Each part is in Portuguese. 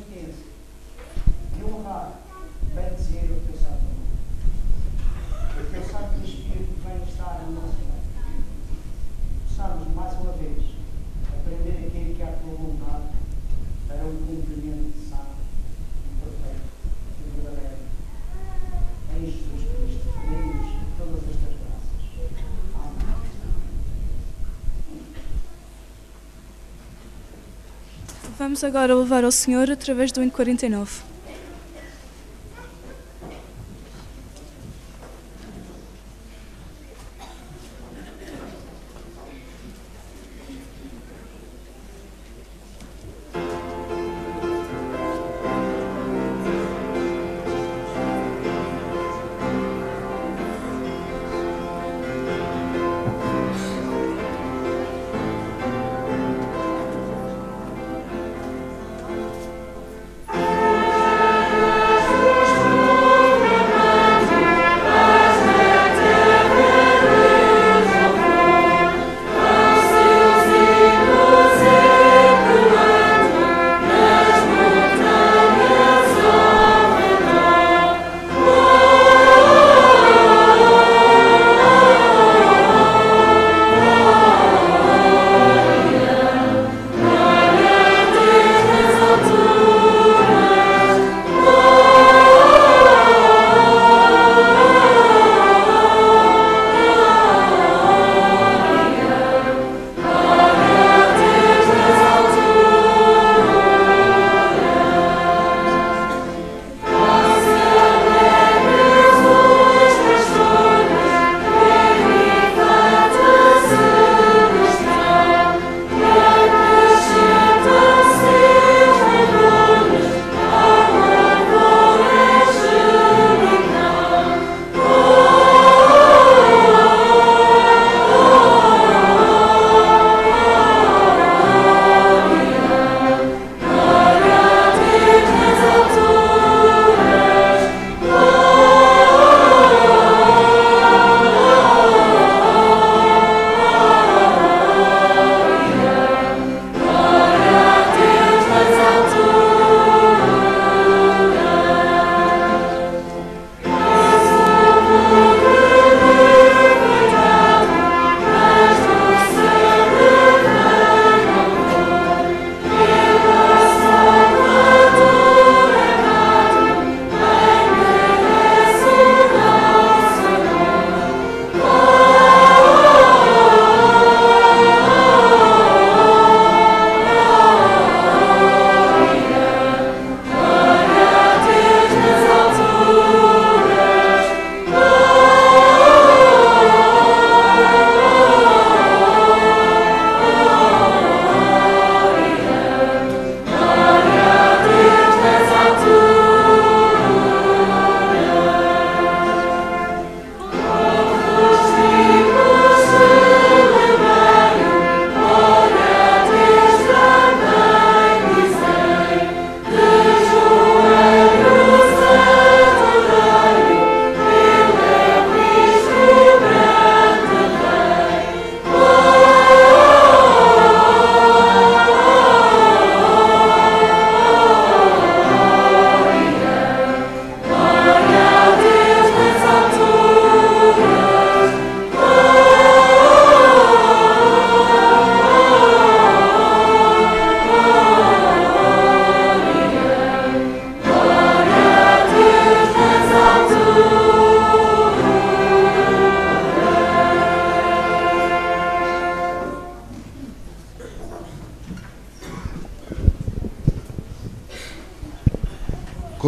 penitência e honrar, bendizer o teu santo nome. O teu Santo Espírito vem estar no nosso meio. Possamos, mais uma vez, aprender aquilo que é a tua vontade para um cumprimento santo e perfeito e verdadeiro. Em Jesus Cristo, pedimos todas estas graças. Amém. Vamos agora louvar ao Senhor através do hino 49.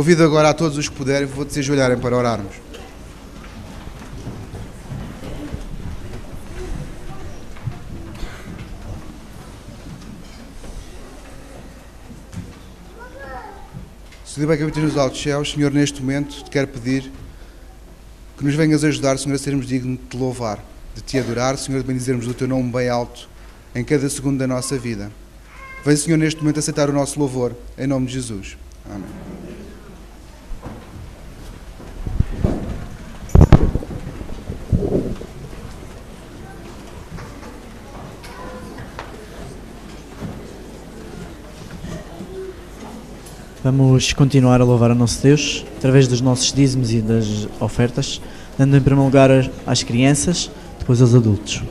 Convido agora a todos os que puderem, vou-te ajoelharem para orarmos. Senhor, bem que habitas nos altos céus, Senhor, neste momento te quero pedir que nos venhas ajudar, Senhor, a sermos dignos de te louvar, de te adorar, Senhor, de bendizermos o teu nome bem alto em cada segundo da nossa vida. Vem, Senhor, neste momento aceitar o nosso louvor, em nome de Jesus. Amém. Vamos continuar a louvar a nosso Deus através dos nossos dízimos e das ofertas, dando em primeiro lugar às crianças, depois aos adultos.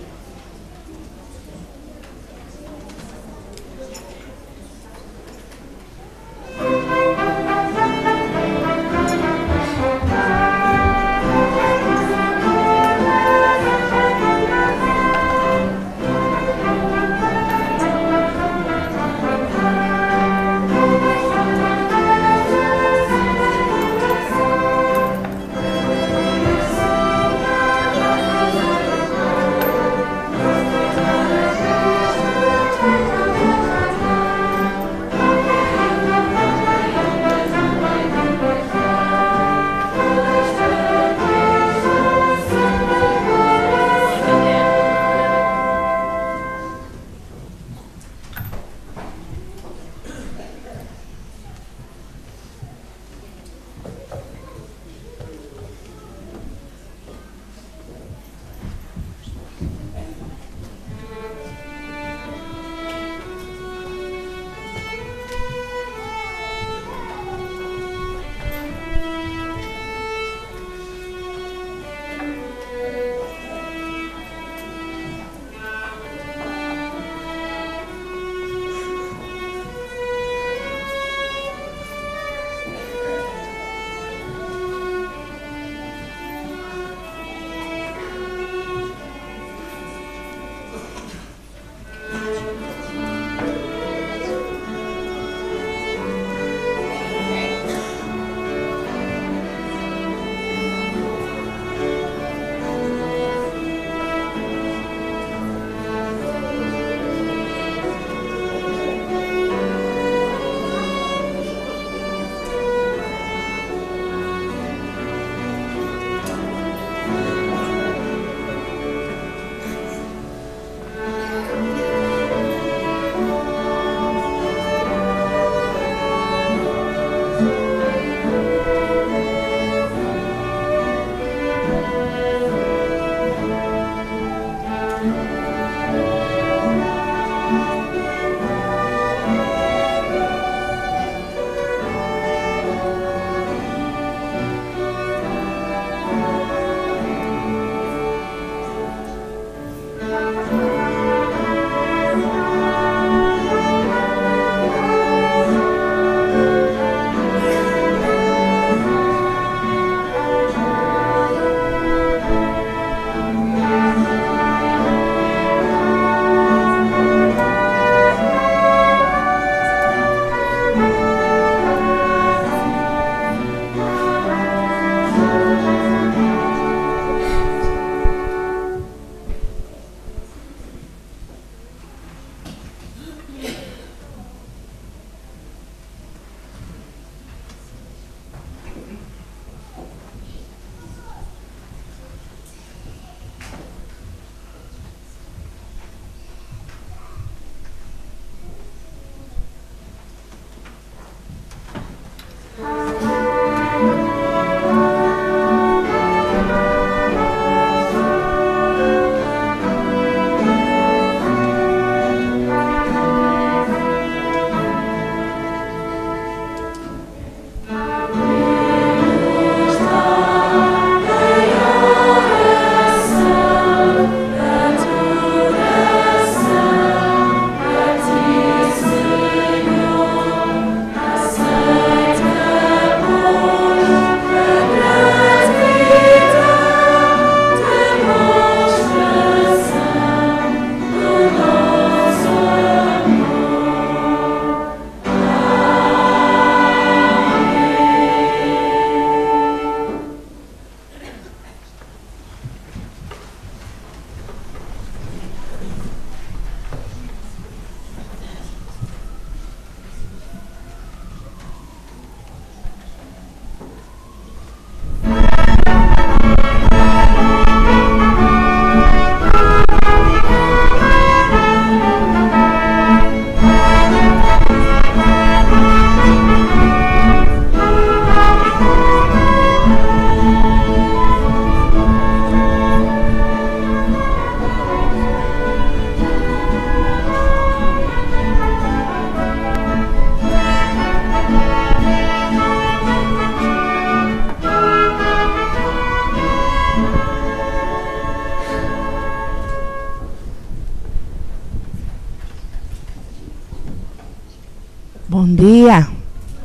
dia.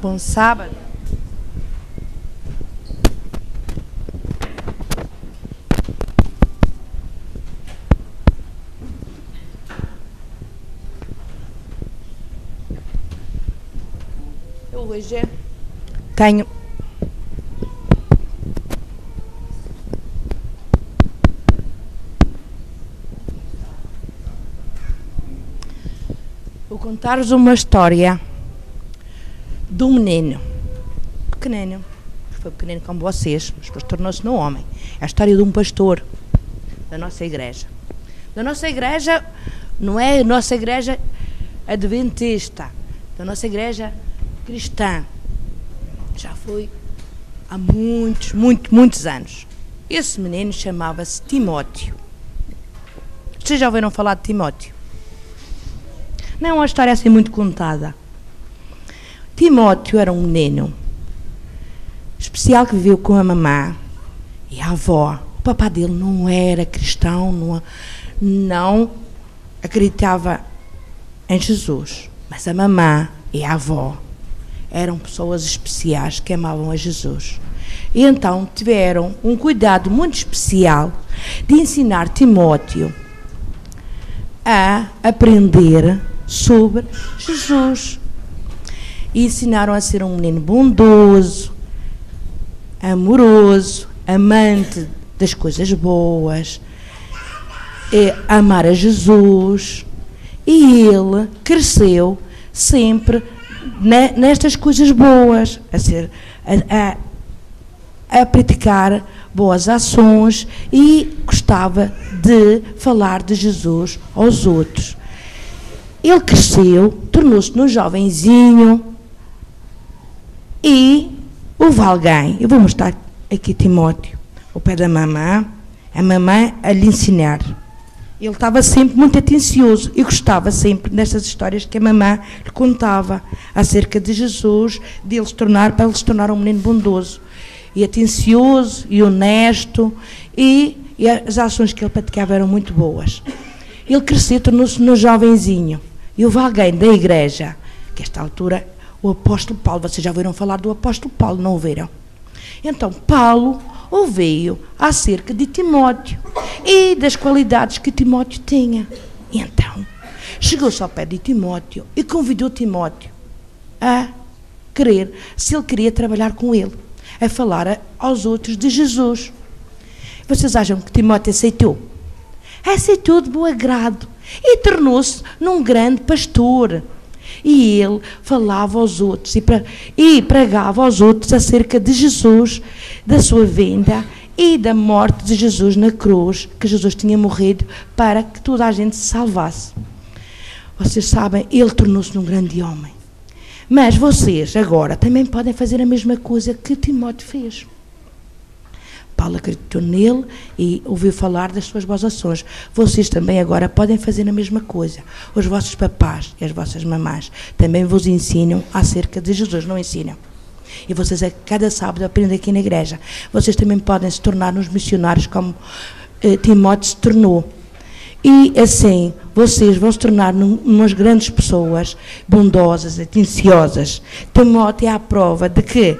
Bom sábado. Eu hoje tenho... Vou contar-vos uma história de um menino pequenino, foi pequenino como vocês, mas depois tornou-se num homem. É a história de um pastor da nossa igreja. Da nossa igreja, não é a nossa igreja adventista, da nossa igreja cristã. Já foi há muitos anos. Esse menino chamava-se Timóteo. Vocês já ouviram falar de Timóteo? Não é uma história assim muito contada. Timóteo era um menino especial que viveu com a mamã e a avó. O papá dele não era cristão, não acreditava em Jesus. Mas a mamã e a avó eram pessoas especiais que amavam a Jesus. E então tiveram um cuidado muito especial de ensinar Timóteo a aprender sobre Jesus. E ensinaram a ser um menino bondoso, amoroso, amante das coisas boas, a amar a Jesus. E ele cresceu sempre nestas coisas boas, a praticar boas ações e gostava de falar de Jesus aos outros. Ele cresceu, tornou-se um jovenzinho e houve alguém, eu vou mostrar aqui Timóteo, ao pé da mamã, a mamã a lhe ensinar. Ele estava sempre muito atencioso e gostava sempre destas histórias que a mamã lhe contava acerca de Jesus, para ele se tornar um menino bondoso e atencioso e honesto, e as ações que ele praticava eram muito boas. Ele cresceu, tornou-se um jovenzinho. E houve alguém da igreja, que a esta altura, o apóstolo Paulo, vocês já ouviram falar do apóstolo Paulo, não ouviram? Então, Paulo ouviu acerca de Timóteo e das qualidades que Timóteo tinha. E então, chegou-se ao pé de Timóteo e convidou Timóteo a querer, se ele queria trabalhar com ele, a falar aos outros de Jesus. Vocês acham que Timóteo aceitou? Aceitou de bom agrado e tornou-se num grande pastor. E ele falava aos outros e pregava aos outros acerca de Jesus, da sua vinda e da morte de Jesus na cruz, que Jesus tinha morrido para que toda a gente se salvasse. Vocês sabem, ele tornou-se num grande homem. Mas vocês agora também podem fazer a mesma coisa que Timóteo fez. Paulo acreditou nele e ouviu falar das suas boas ações. Vocês também agora podem fazer a mesma coisa. Os vossos papás e as vossas mamás também vos ensinam acerca de Jesus, não ensinam? E vocês a cada sábado aprendem aqui na igreja. Vocês também podem se tornar uns missionários como Timóteo se tornou. E assim, vocês vão se tornar umas grandes pessoas, bondosas, atenciosas. Timóteo é a prova de que,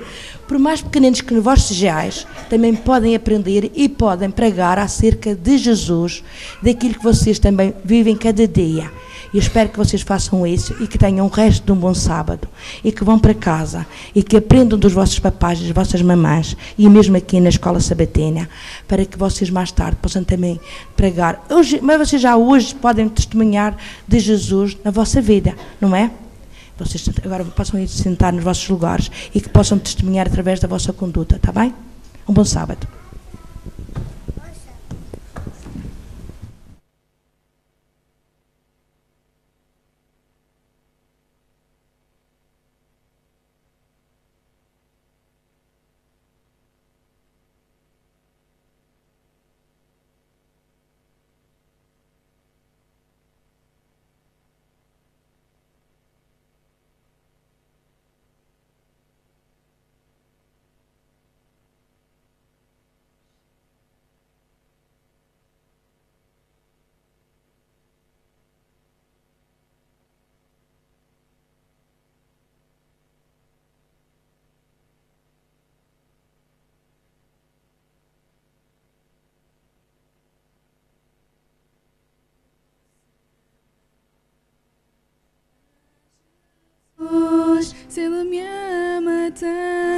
por mais pequeninos que vós sejais, também podem aprender e podem pregar acerca de Jesus, daquilo que vocês também vivem cada dia. E espero que vocês façam isso e que tenham o resto de um bom sábado e que vão para casa e que aprendam dos vossos papás e das vossas mamãs e mesmo aqui na escola sabatina, para que vocês mais tarde possam também pregar. Mas vocês já hoje podem testemunhar de Jesus na vossa vida, não é? Vocês agora possam ir sentar nos vossos lugares e que possam testemunhar através da vossa conduta, está bem? Um bom sábado.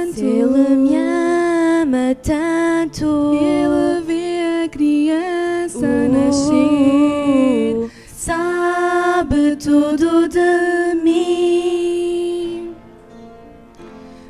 tanto, se Ele me ama tanto, Ele vê a criança nascer, sabe tudo de mim.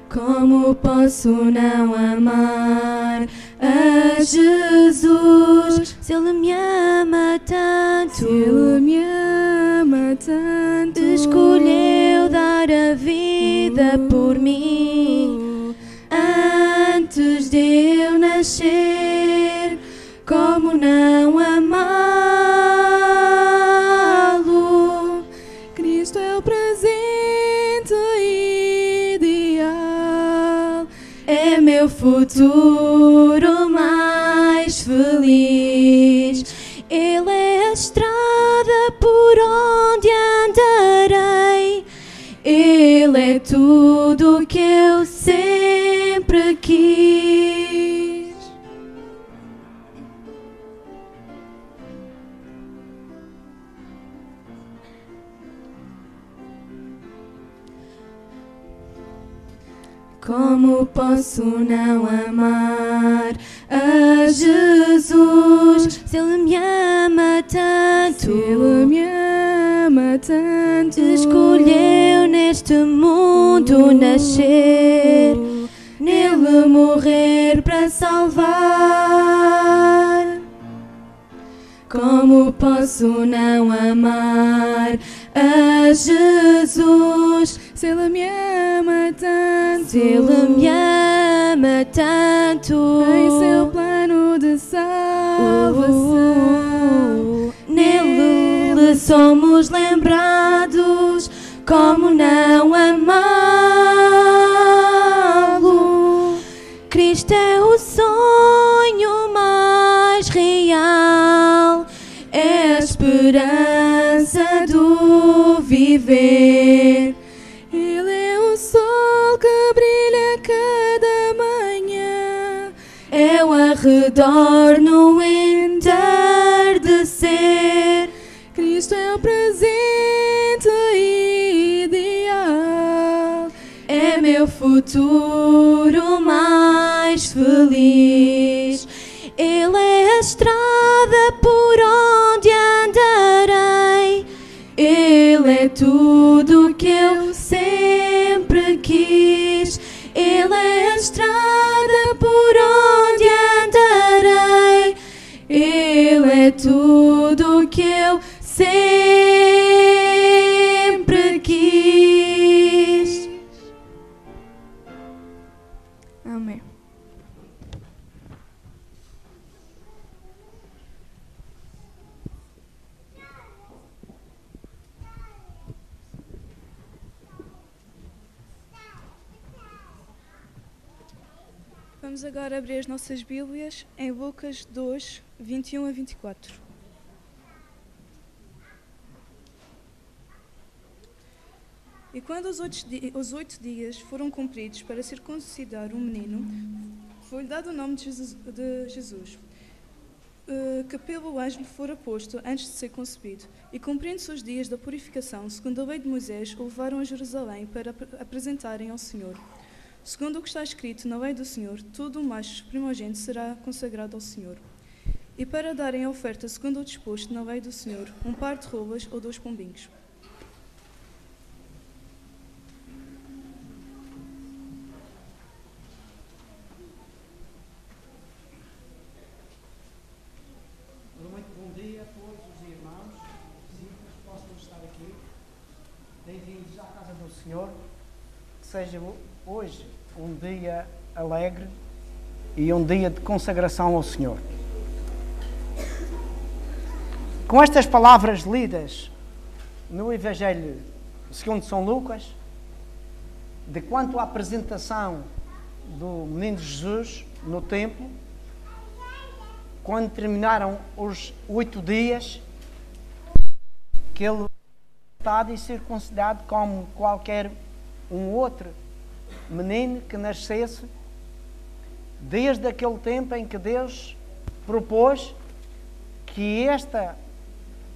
Como posso não amar a Jesus se Ele me ama tanto? se Ele me ama tanto, Escolheu dar a vida por mim antes de eu nascer. Como não amá-lo? Cristo é o presente ideal, É meu futuro mais feliz. Ele é a estrada por onde andarei. Ele é tudo que eu sempre quis. Como posso não amar a Jesus se Ele me ama tanto? se Ele me ama tanto, Escolheu neste mundo nascer, nele morrer para salvar. Como posso não amar a Jesus se Ele me ama tanto, se Ele me ama tanto? em seu plano de salvação, Nele somos lembrados. Como não amá-lo? Cristo é o sonho mais real, é a esperança do viver. Ele é o sol que brilha cada manhã, É o arredor no entardecer. Cristo é o presente ideal, É meu futuro mais feliz. Ele é a estrada por onde andarei. Ele é tudo que eu sempre quis. Ele é a estrada por onde andarei. Ele é tudo que eu sempre quis. amém. Vamos agora abrir as nossas Bíblias em Lucas 2, 21 a 24. E quando os 8 dias foram cumpridos para circuncidar o menino, foi-lhe dado o nome de Jesus, que pelo anjo lhe fora posto antes de ser concebido. E cumprindo-se os dias da purificação, segundo a lei de Moisés, o levaram a Jerusalém para apresentarem ao Senhor. Segundo o que está escrito na lei do Senhor, todo o macho primogênito será consagrado ao Senhor. E para darem a oferta segundo o disposto na lei do Senhor, um par de rolas ou 2 pombinhos. Muito bom dia a todos os irmãos, visitas que possam estar aqui. Bem-vindos à casa do Senhor. Que seja hoje um dia alegre e um dia de consagração ao Senhor. Com estas palavras lidas no Evangelho segundo São Lucas, de quanto à apresentação do menino Jesus no templo, quando terminaram os 8 dias, que ele estava e circuncidado como qualquer um outro menino que nascesse, desde aquele tempo em que Deus propôs que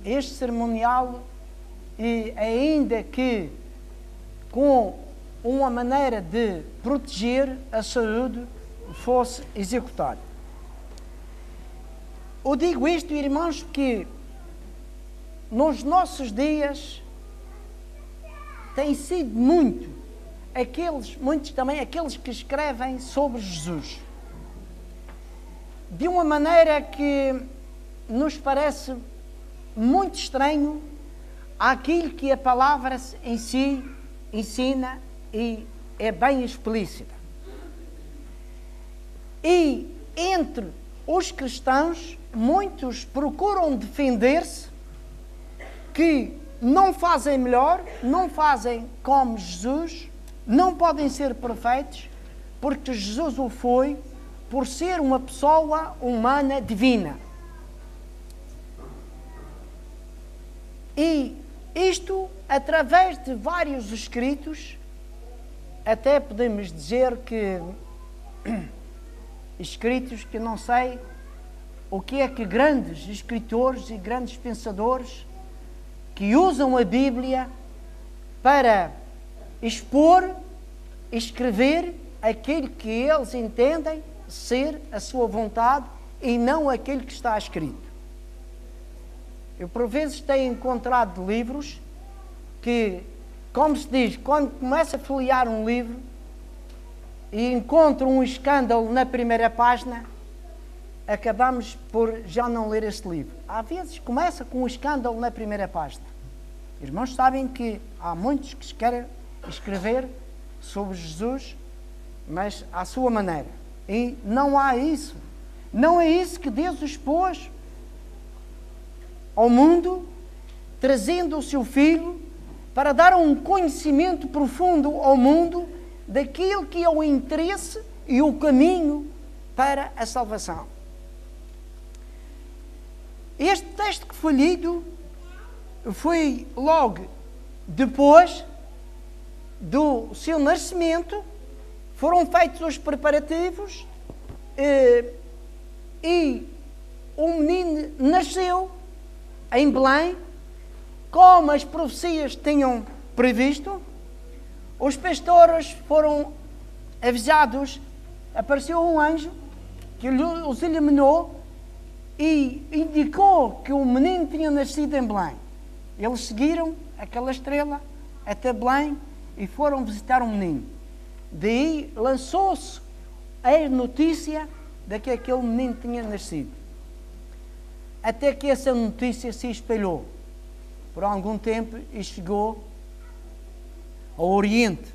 este cerimonial, e ainda que com uma maneira de proteger a saúde fosse executada. Eu digo isto, irmãos, que nos nossos dias tem sido muitos também aqueles que escrevem sobre Jesus, de uma maneira que nos parece muito estranho àquilo que a palavra em si ensina e é bem explícita. E entre os cristãos, muitos procuram defender-se que não fazem melhor, não fazem como Jesus, não podem ser perfeitos, porque Jesus o foi por ser uma pessoa humana divina. E isto, através de vários escritos, até podemos dizer que escritos que não sei o que é que grandes escritores e grandes pensadores que usam a Bíblia para expor, escrever aquilo que eles entendem ser a sua vontade e não aquilo que está escrito. Eu, por vezes, tenho encontrado livros que, como se diz, quando começa a folhear um livro e encontro um escândalo na primeira página, acabamos por já não ler esse livro. Às vezes começa com um escândalo na primeira página. Irmãos sabem que há muitos que querem escrever sobre Jesus, mas à sua maneira. E não há isso. Não é isso que Deus expôs ao mundo, trazendo o seu Filho para dar um conhecimento profundo ao mundo daquilo que é o interesse e o caminho para a salvação. Este texto que foi lido foi logo depois do seu nascimento, foram feitos os preparativos e o menino nasceu em Belém, como as profecias tinham previsto. Os pastores foram avisados, apareceu um anjo que os iluminou e indicou que o menino tinha nascido em Belém. Eles seguiram aquela estrela até Belém e foram visitar o menino. Daí lançou-se a notícia de que aquele menino tinha nascido. Até que essa notícia se espalhou por algum tempo e chegou ao Oriente.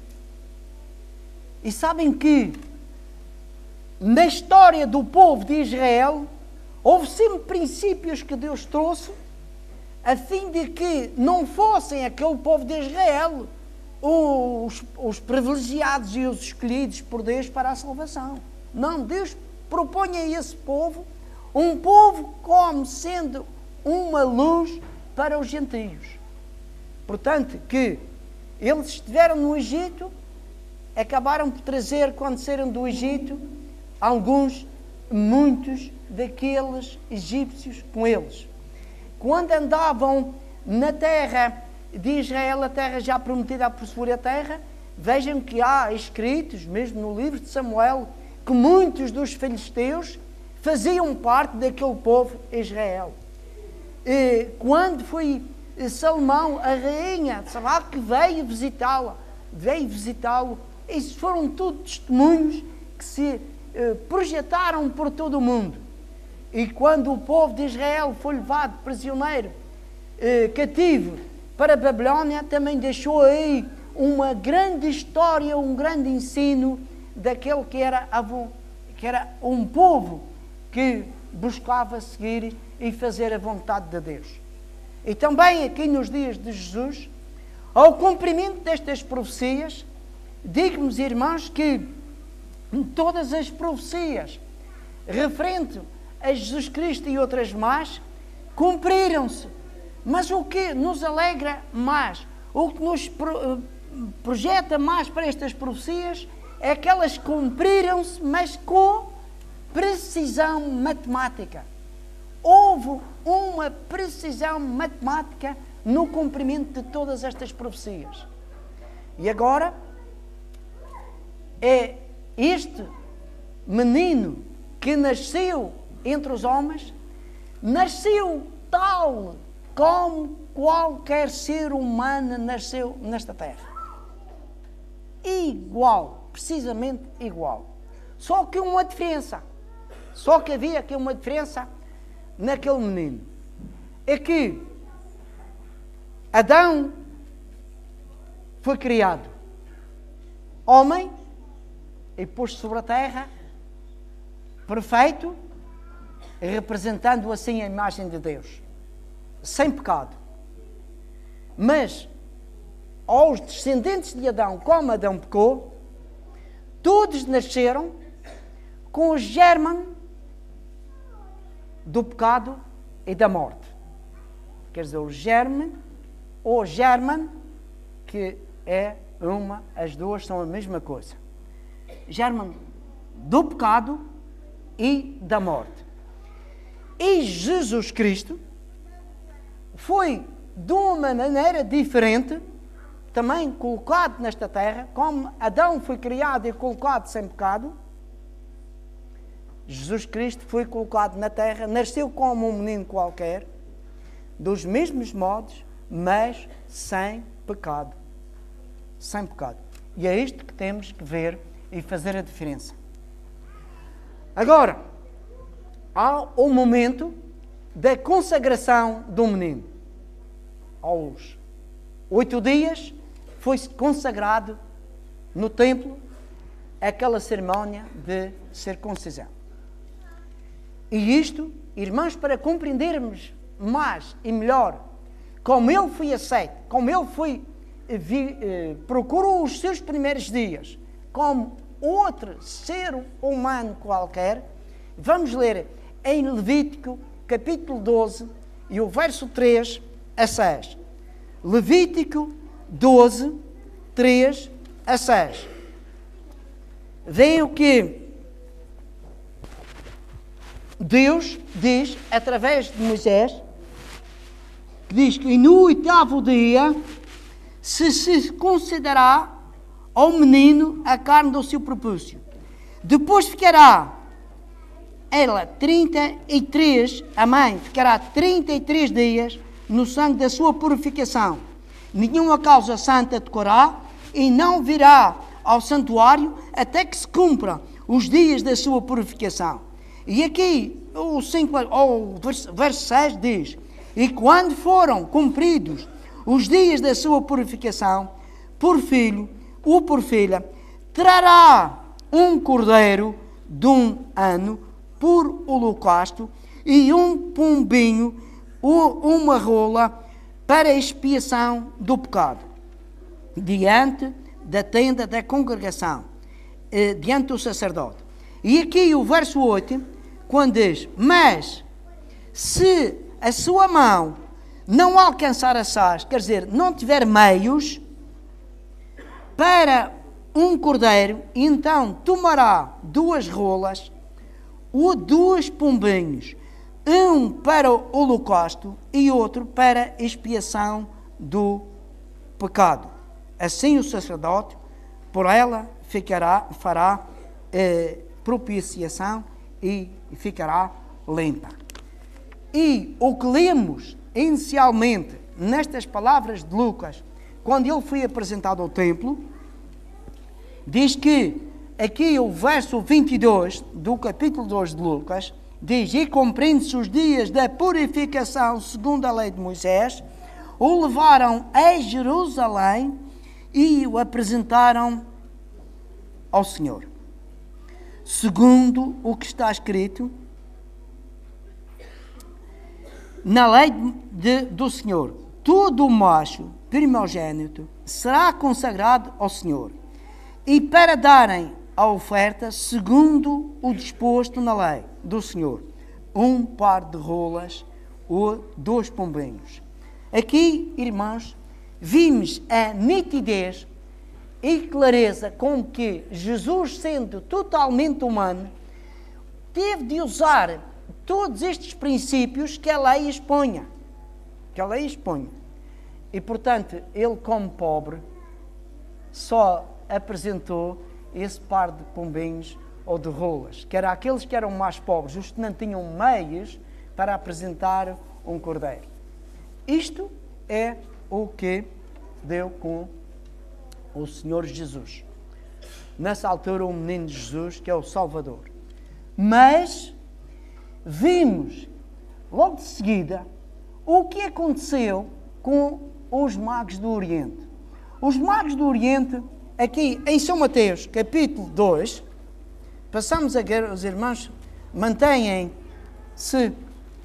E sabem que na história do povo de Israel houve sempre princípios que Deus trouxe a fim de que não fossem aquele povo de Israel os privilegiados e os escolhidos por Deus para a salvação. Não, Deus propõe a esse povo um povo como sendo uma luz para os gentios. Portanto, que eles estiveram no Egito, acabaram por trazer, quando saíram do Egito, muitos daqueles egípcios com eles. Quando andavam na terra de Israel, a terra já prometida a possuir a terra, vejam que há escritos, mesmo no livro de Samuel, que muitos dos filisteus faziam parte daquele povo Israel. E quando foi Salomão, a rainha de Sabá, que veio visitá-lo, esses foram tudo testemunhos que se projetaram por todo o mundo. E quando o povo de Israel foi levado prisioneiro, cativo, para a Babilónia, também deixou aí uma grande história, um grande ensino daquele que era um povo que buscava seguir e fazer a vontade de Deus. E também aqui nos dias de Jesus, ao cumprimento destas profecias, digo-vos, irmãos, que todas as profecias referente a Jesus Cristo e outras mais cumpriram-se. Mas o que nos alegra mais, o que nos projeta mais para estas profecias é que elas cumpriram-se, mas com precisão matemática. Houve uma precisão matemática no cumprimento de todas estas profecias. E agora, é este menino que nasceu entre os homens, nasceu tal como qualquer ser humano nasceu nesta terra. Igual, precisamente igual. Só que uma diferença. Só que havia aqui uma diferença naquele menino. É que Adão foi criado homem e posto sobre a terra, perfeito, representando assim a imagem de Deus, sem pecado. Mas aos descendentes de Adão, como Adão pecou, todos nasceram com o germe do pecado e da morte. Quer dizer, o germe ou germen, que é as duas são a mesma coisa. Germe do pecado e da morte. E Jesus Cristo foi de uma maneira diferente, também colocado nesta terra, como Adão foi criado e colocado sem pecado. Jesus Cristo foi colocado na terra, nasceu como um menino qualquer, dos mesmos modos, mas sem pecado. Sem pecado. E é isto que temos que ver e fazer a diferença. Agora, há o momento da consagração do menino. Aos 8 dias foi consagrado no templo aquela cerimónia de circuncisão. E isto, irmãos, para compreendermos mais e melhor como ele foi aceito, como ele foi, procurou os seus primeiros dias, como outro ser humano qualquer, vamos ler em Levítico, capítulo 12, e o verso 3 a 6. Levítico 12, 3 a 6. Vê o que Deus diz através de Moisés, que diz que no 8º dia se considerará ao menino a carne do seu prepúcio. Depois ficará ela 33, a mãe ficará 33 dias no sangue da sua purificação. Nenhuma causa santa tocará e não virá ao santuário até que se cumpra os dias da sua purificação. E aqui o verso 6 diz: e quando foram cumpridos os dias da sua purificação, por filho ou por filha, trará um cordeiro de 1 ano por holocausto e um pombinho ou uma rola para expiação do pecado, diante da tenda da congregação, diante do sacerdote. E aqui o verso 8, quando diz: mas se a sua mão não alcançar a saz, quer dizer, não tiver meios para um cordeiro, então tomará 2 rolas ou 2 pombinhos, um para o holocausto e outro para expiação do pecado. Assim o sacerdote por ela fará propiciação e ficará limpa. E o que lemos inicialmente nestas palavras de Lucas, quando ele foi apresentado ao templo, diz que aqui o verso 22 do capítulo 2 de Lucas diz: e compreende-se os dias da purificação segundo a lei de Moisés, o levaram a Jerusalém e o apresentaram ao Senhor, segundo o que está escrito na lei do Senhor: todo macho primogênito será consagrado ao Senhor, e para darem a oferta segundo o disposto na lei do Senhor, 1 par de rolas ou 2 pombinhos. Aqui, irmãos, vimos a nitidez e clareza com que Jesus, sendo totalmente humano, teve de usar todos estes princípios que a lei expunha. E, portanto, ele, como pobre, só apresentou esse par de pombinhos ou de rolas, que eram aqueles que eram mais pobres, os que não tinham meios para apresentar um cordeiro. Isto é o que deu com o Senhor Jesus. Nessa altura, o menino Jesus, que é o Salvador. Mas vimos, logo de seguida, o que aconteceu com os magos do Oriente. Os magos do Oriente, aqui em São Mateus, capítulo 2, passamos a ver, os irmãos mantêm-se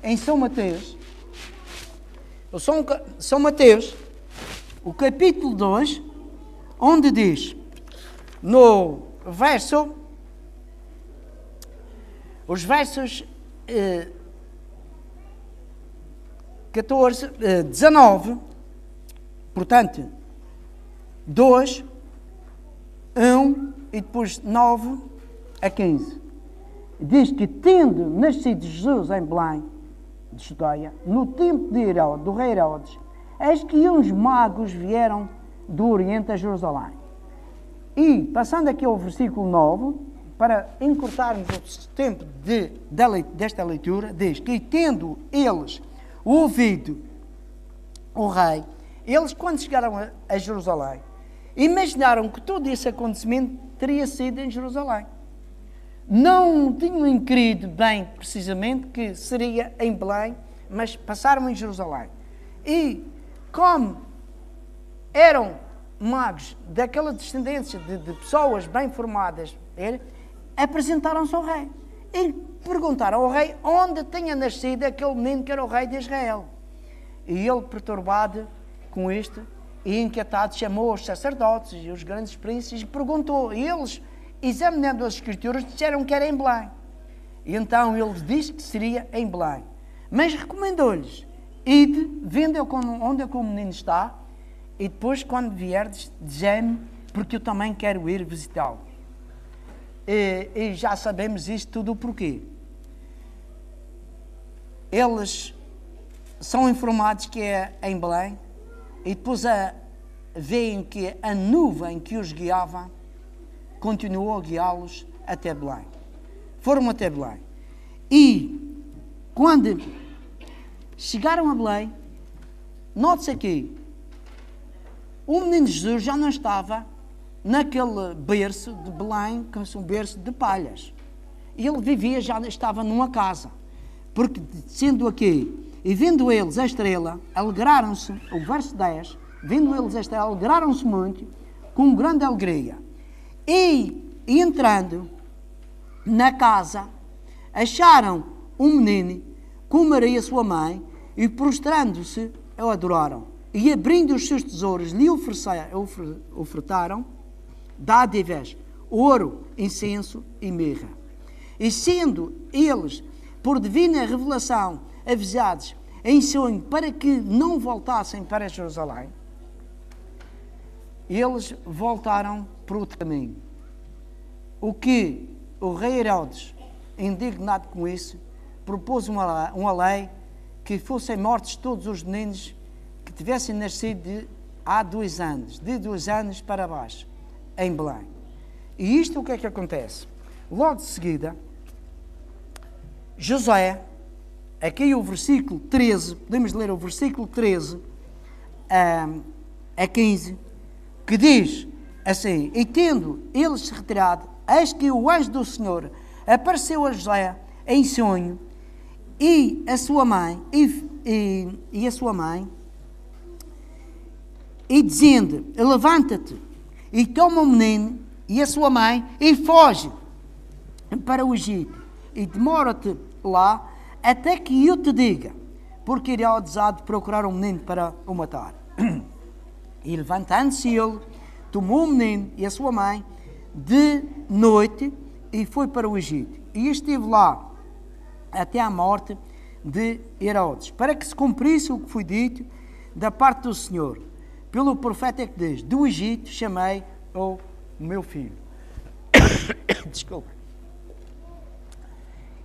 em São Mateus, São Mateus, o capítulo 2, onde diz, no verso, os versos 19, portanto, 2, 1 e depois 9 a 15. Diz que, tendo nascido Jesus em Belém, de Judeia, no tempo de Herodes, do rei Herodes, eis que uns magos vieram do Oriente a Jerusalém. E, passando aqui ao versículo 9, para encurtarmos o tempo desta leitura, diz que, tendo eles ouvido o rei, eles, quando chegaram a Jerusalém, imaginaram que todo esse acontecimento teria sido em Jerusalém. Não tinham inquirido bem, precisamente, que seria em Belém, mas passaram em Jerusalém. E, como eram magos daquela descendência de pessoas bem formadas, apresentaram-se ao rei. E perguntaram ao rei onde tinha nascido aquele menino que era o rei de Israel. E ele, perturbado com isto e inquietado, chamou os sacerdotes e os grandes príncipes e perguntou. E eles, examinando as escrituras, disseram que era em Belém. E então ele disse que seria em Belém. Mas recomendou-lhes, ide, vende onde é que o menino está, e depois, quando vierdes, dizei-me, porque eu também quero ir visitá-lo. E já sabemos isto tudo o porquê. Eles são informados que é em Belém, e depois veem que a nuvem que os guiava continuou a guiá-los até Belém. Foram até Belém. E, quando chegaram a Belém, note-se aqui, o menino Jesus já não estava naquele berço de Belém, que é um berço de palhas. Ele vivia, já estava numa casa. Porque, sendo aqui, e vendo eles a estrela, alegraram-se, o verso 10, vendo eles a estrela, alegraram-se muito, com grande alegria. E, entrando na casa, acharam um menino com Maria, sua mãe, e prostrando-se, o adoraram. E abrindo os seus tesouros, lhe ofertaram dádivas, ouro, incenso e mirra. E sendo eles, por divina revelação, avisados em sonho para que não voltassem para Jerusalém, eles voltaram para outro caminho. O que o rei Herodes, indignado com isso, propôs uma lei que fossem mortos todos os meninos que tivessem nascido há 2 anos, de 2 anos para baixo, em Belém. E isto o que é que acontece? Logo de seguida, Josué, aqui o versículo 13, podemos ler o versículo 13 a 15, que diz assim: e tendo eles se retirado, eis que o anjo do Senhor apareceu a José em sonho, e a sua mãe, e a sua mãe, e dizendo: levanta-te, e toma o menino e a sua mãe, e foge para o Egito, e demora-te lá, até que eu te diga, porque Herodes há de procurar um menino para o matar. E levantando-se ele, tomou o menino e a sua mãe de noite e foi para o Egito. E esteve lá até à morte de Herodes, para que se cumprisse o que foi dito da parte do Senhor, pelo profeta que diz: do Egito chamei o meu filho. Desculpa.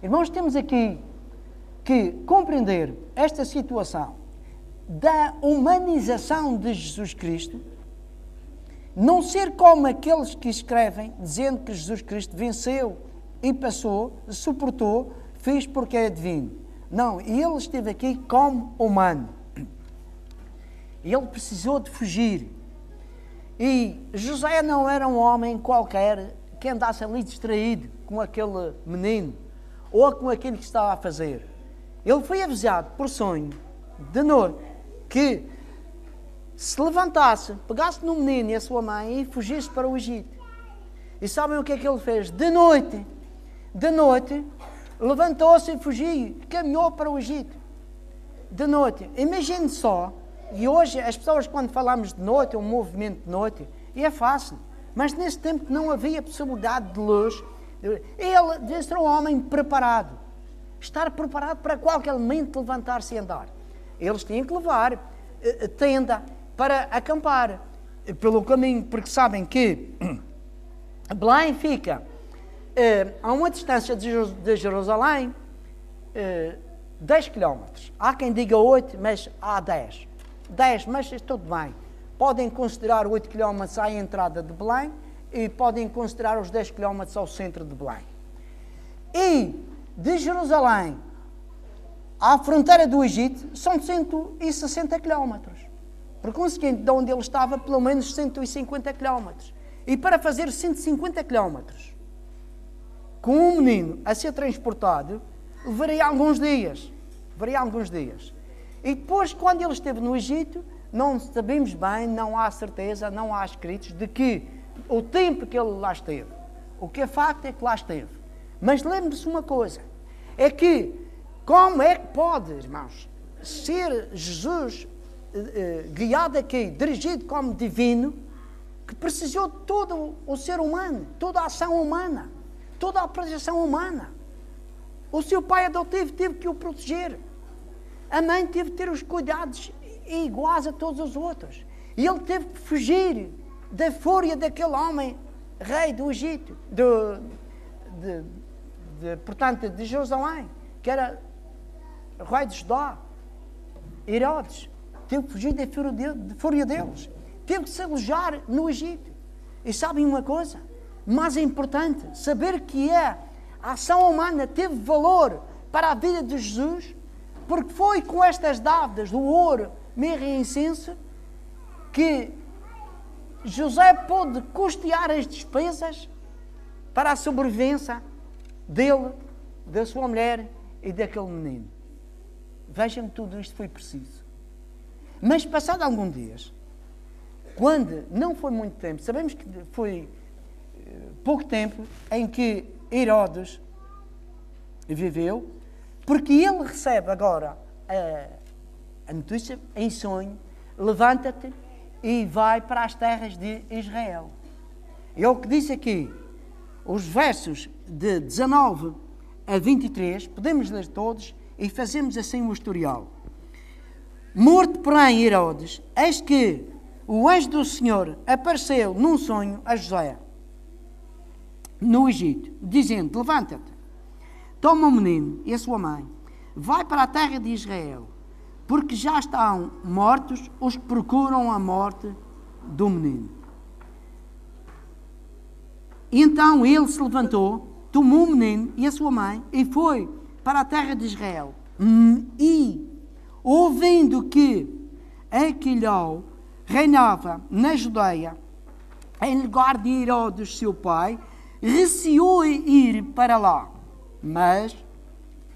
Irmãos, temos aqui que compreender esta situação da humanização de Jesus Cristo não ser como aqueles que escrevem, dizendo que Jesus Cristo venceu e passou, suportou, fez porque é divino. Não, ele esteve aqui como humano. Ele precisou de fugir. E José não era um homem qualquer que andasse ali distraído com aquele menino ou com aquilo que estava a fazer. Ele foi avisado por sonho, de noite, que se levantasse, pegasse no menino e a sua mãe e fugisse para o Egito. E sabem o que é que ele fez? De noite, levantou-se e fugiu, caminhou para o Egito. De noite. Imagine só, e hoje as pessoas quando falamos de noite, um movimento de noite, e é fácil, mas nesse tempo não havia possibilidade de luz. Ele devia ser um homem preparado, estar preparado para qualquer momento levantar-se e andar. Eles tinham que levar tenda para acampar pelo caminho, porque sabem que Belém fica a uma distância de Jerusalém 10 km. Há quem diga 8, mas há 10. 10, mas tudo bem. Podem considerar 8 km à entrada de Belém e podem considerar os 10 km ao centro de Belém. E de Jerusalém à fronteira do Egito são 160 km. Por conseguinte, de onde ele estava, pelo menos 150 km. E para fazer 150 km com um menino a ser transportado, levaria alguns dias. E depois, quando ele esteve no Egito, não sabemos bem, não há certeza, não há escritos de que o tempo que ele lá esteve. O que é facto é que lá esteve. Mas lembre-se uma coisa, é que como é que pode, irmãos, ser Jesus guiado aqui, dirigido como divino, que precisou de todo o ser humano, toda a ação humana, toda a proteção humana. O seu pai adotivo teve que o proteger. A mãe teve que ter os cuidados iguais a todos os outros. E ele teve que fugir da fúria daquele homem, rei do Egito, portanto, de Jerusalém, que era o rei de Judá, Herodes. Teve que fugir da fúria deles. Teve que se alojar no Egito. E sabem uma coisa? Mais importante, saber que a ação humana teve valor para a vida de Jesus, porque foi com estas dávidas do ouro, mirra e incenso que José pôde custear as despesas para a sobrevivência dele, da sua mulher e daquele menino. Vejam que tudo isto foi preciso. Mas passado alguns dias, quando não foi muito tempo, sabemos que foi pouco tempo em que Herodes viveu, porque ele recebe agora a notícia em sonho: levanta-te e vai para as terras de Israel. É o que diz aqui, os versos de 19 a 23, podemos ler todos e fazemos assim o historial. Morto, porém, Herodes, eis que o anjo do Senhor apareceu num sonho a José, no Egito, dizendo: levanta-te, toma o menino e a sua mãe, vai para a terra de Israel, porque já estão mortos os que procuram a morte do menino. E então ele se levantou, tomou o menino e a sua mãe e foi para a terra de Israel. E, ouvindo que Aquilão reinava na Judeia, em lugar de Herodes, seu pai, receou ir para lá. Mas,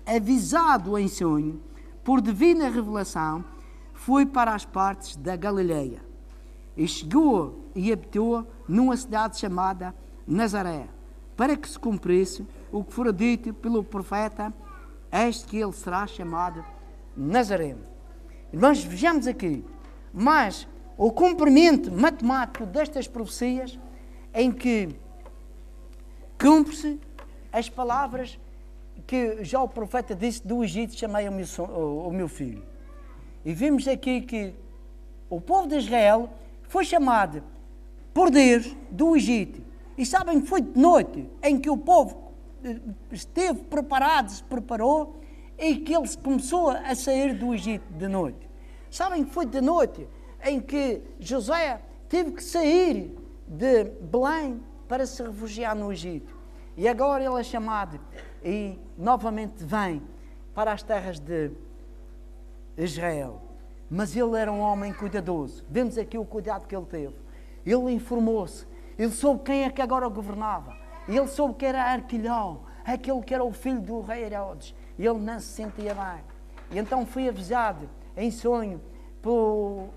avisado em sonho, por divina revelação, foi para as partes da Galileia. E chegou e habitou numa cidade chamada Nazaré, para que se cumprisse o que fora dito pelo profeta: eis que ele será chamado Nazareno. Irmãos, vejamos aqui, mas o cumprimento matemático destas profecias, em que cumpre-se as palavras que já o profeta disse: do Egito chamei o meu filho. E vimos aqui que o povo de Israel foi chamado por Deus do Egito. E sabem que foi de noite em que o povo esteve preparado, se preparou, e que ele começou a sair do Egito de noite. Sabem que foi de noite em que José teve que sair de Belém para se refugiar no Egito. E agora ele é chamado e novamente vem para as terras de Israel. Mas ele era um homem cuidadoso. Vemos aqui o cuidado que ele teve. Ele informou-se. Ele soube quem é que agora o governava. Ele soube que era Arquilão, aquele que era o filho do rei Herodes. E ele não se sentia bem. E então foi avisado em sonho pelo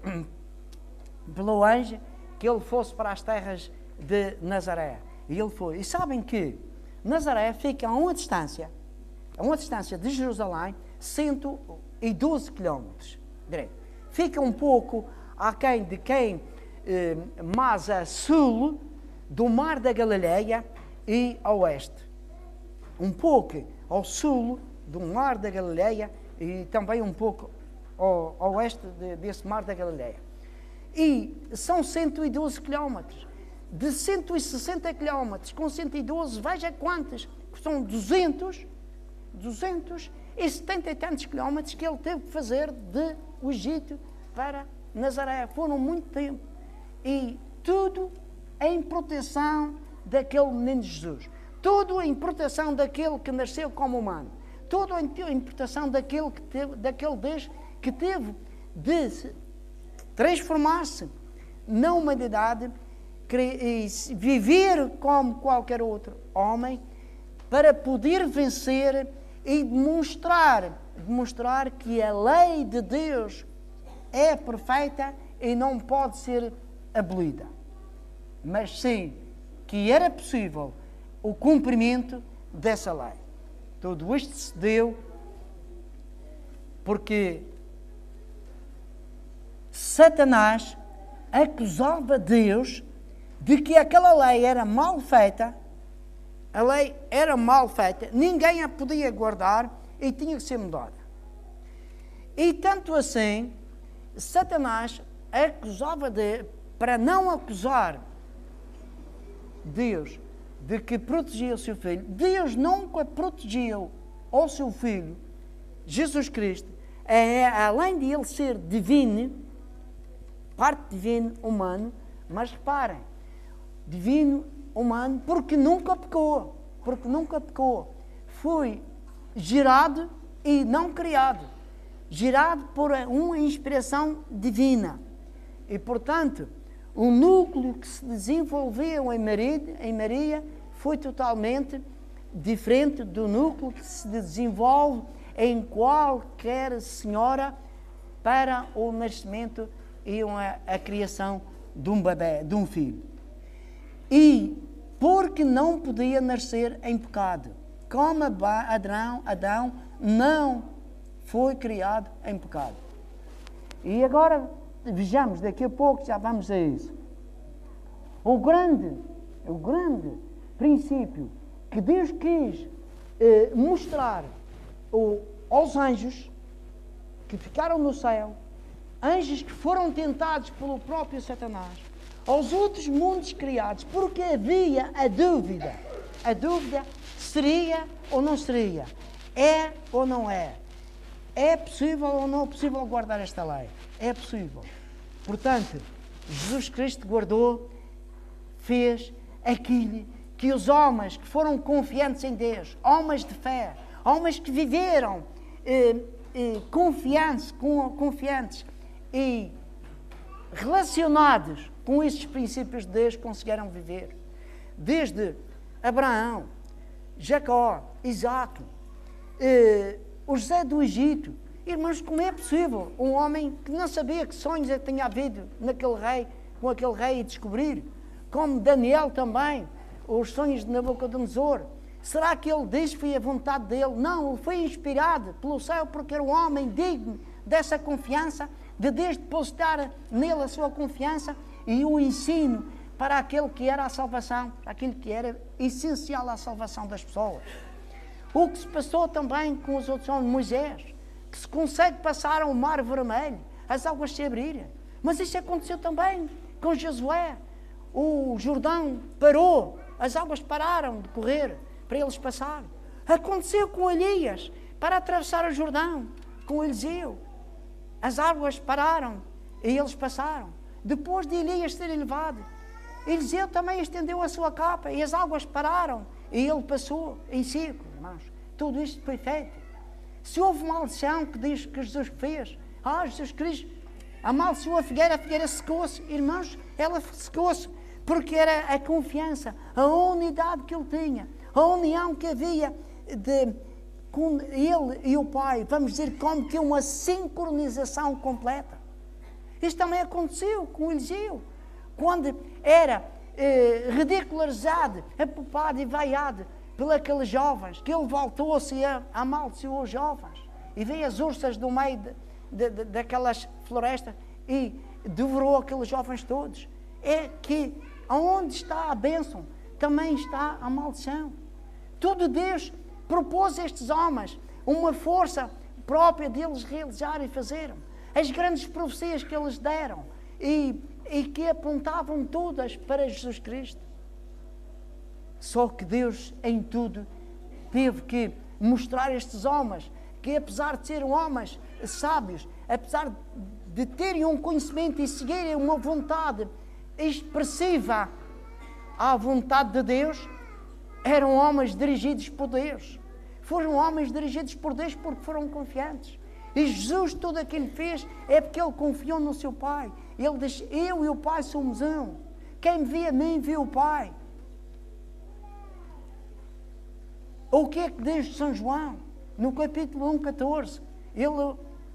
anjo que ele fosse para as terras de Nazaré. E ele foi. E sabem que Nazaré fica a uma distância de Jerusalém, 112 quilómetros. Fica um pouco aquém de mais a sul do Mar da Galileia e a oeste. Um pouco ao sul do Mar da Galileia e também um pouco ao oeste desse Mar da Galileia. E são 112 quilómetros. De 160 quilómetros com 112, veja quantos. São 270 e tantos quilómetros que ele teve que fazer de o Egito para Nazaré. Foram muito tempo. E tudo em proteção daquele menino Jesus. Tudo em proteção daquele que nasceu como humano. Tudo em proteção daquele Deus que teve de transformar-se na humanidade e viver como qualquer outro homem para poder vencer e demonstrar que a lei de Deus é perfeita e não pode ser abolida. Mas sim, que era possível o cumprimento dessa lei. Tudo isto se deu porque Satanás acusava Deus de que aquela lei era mal feita, a lei era mal feita, ninguém a podia guardar e tinha que ser mudada. E tanto assim, Satanás acusava para não acusar Deus de que protegia o seu filho, Deus nunca protegeu o seu filho, Jesus Cristo, além de ele ser divino, parte divino, humano, mas reparem, divino, humano, porque nunca pecou, foi gerado e não criado, gerado por uma inspiração divina, e portanto, o núcleo que se desenvolveu em Maria foi totalmente diferente do núcleo que se desenvolve em qualquer senhora para o nascimento e a criação de um bebê, de um filho. E porque não podia nascer em pecado, como Adão não foi criado em pecado. E agora vejamos, daqui a pouco já vamos a isso. O grande princípio que Deus quis mostrar aos anjos que ficaram no céu, anjos que foram tentados pelo próprio Satanás, aos outros mundos criados, porque havia a dúvida seria ou não seria, é ou não é possível ou não é possível guardar esta lei, é possível. Portanto, Jesus Cristo guardou, fez aquilo que os homens que foram confiantes em Deus, homens de fé, homens que viveram confiantes e relacionados com esses princípios de Deus, conseguiram viver. Desde Abraão, Jacó, Isaac, o José do Egito. Irmãos, como é possível um homem que não sabia que sonhos tinha havido com aquele rei e descobrir? Como Daniel também, os sonhos de Nabucodonosor. Será que ele diz que foi a vontade dele? Não, ele foi inspirado pelo céu porque era um homem digno dessa confiança, de Deus depositar nele a sua confiança e o ensino para aquele que era a salvação, aquilo que era essencial à salvação das pessoas. O que se passou também com os outros homens, Moisés, que se consegue passar ao mar vermelho, as águas se abrirem. Mas isso aconteceu também com Josué. O Jordão parou, as águas pararam de correr para eles passarem. Aconteceu com Elias, para atravessar o Jordão, com Eliseu. As águas pararam e eles passaram. Depois de Elias ser elevado Eliseu também estendeu a sua capa e as águas pararam e ele passou em círculo, irmãos. Tudo isto foi feito. Se houve maldição que diz que Jesus fez, Jesus Cristo amaldiçoou a figueira secou-se. Irmãos, ela secou-se porque era a confiança, a unidade que ele tinha, a união que havia com ele e o Pai. Vamos dizer como que uma sincronização completa. Isto também aconteceu com Eliseu, quando era ridicularizado, apupado e vaiado pelos jovens, que ele voltou-se e amaldiçoou os jovens. E veio as ursas do meio daquelas florestas e devorou aqueles jovens todos. É que onde está a bênção, também está a maldição. Tudo Deus propôs a estes homens uma força própria deles realizarem e fazerem. As grandes profecias que eles deram e que apontavam todas para Jesus Cristo. Só que Deus, em tudo, teve que mostrar a estes homens que, apesar de serem homens sábios, apesar de terem um conhecimento e seguirem uma vontade expressiva à vontade de Deus, eram homens dirigidos por Deus. Foram homens dirigidos por Deus porque foram confiantes. E Jesus, tudo aquilo que fez é porque ele confiou no seu Pai. Ele diz: eu e o Pai somos um. Quem me vê a mim, vê o Pai. O que é que diz São João? No capítulo 1,14.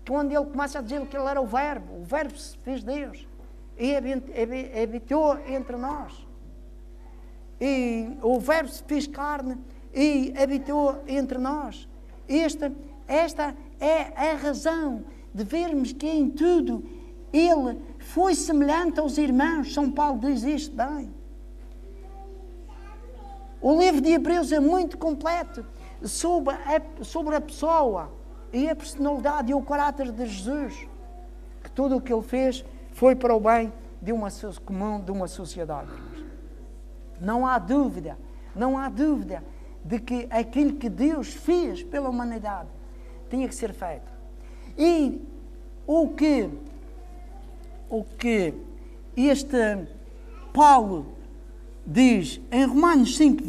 Quando ele começa a dizer que ele era o Verbo se fez Deus. E habitou entre nós. E o Verbo se fez carne e habitou entre nós. Esta é a razão de vermos que em tudo ele foi semelhante aos irmãos. São Paulo diz isto bem. O livro de Hebreus é muito completo sobre a pessoa e a personalidade e o caráter de Jesus. Que tudo o que ele fez foi para o bem de uma sociedade. Não há dúvida de que aquilo que Deus fez pela humanidade tinha que ser feito. E o que este Paulo diz em Romanos 5,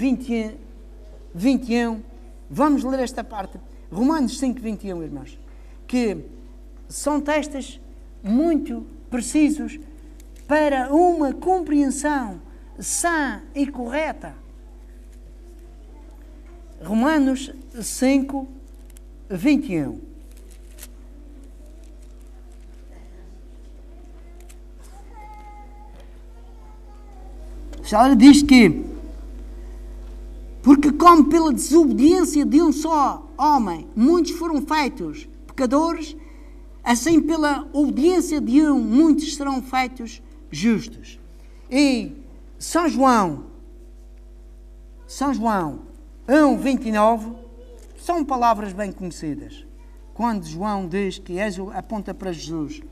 21, vamos ler esta parte, Romanos 5, 21, irmãos, que são textos muito precisos para uma compreensão sã e correta. Romanos 5, 21. Já diz que, porque como pela desobediência de um só homem muitos foram feitos pecadores, assim pela obediência de um muitos serão feitos justos. E São João 1:29 são palavras bem conhecidas. Quando João diz que aponta para Jesus,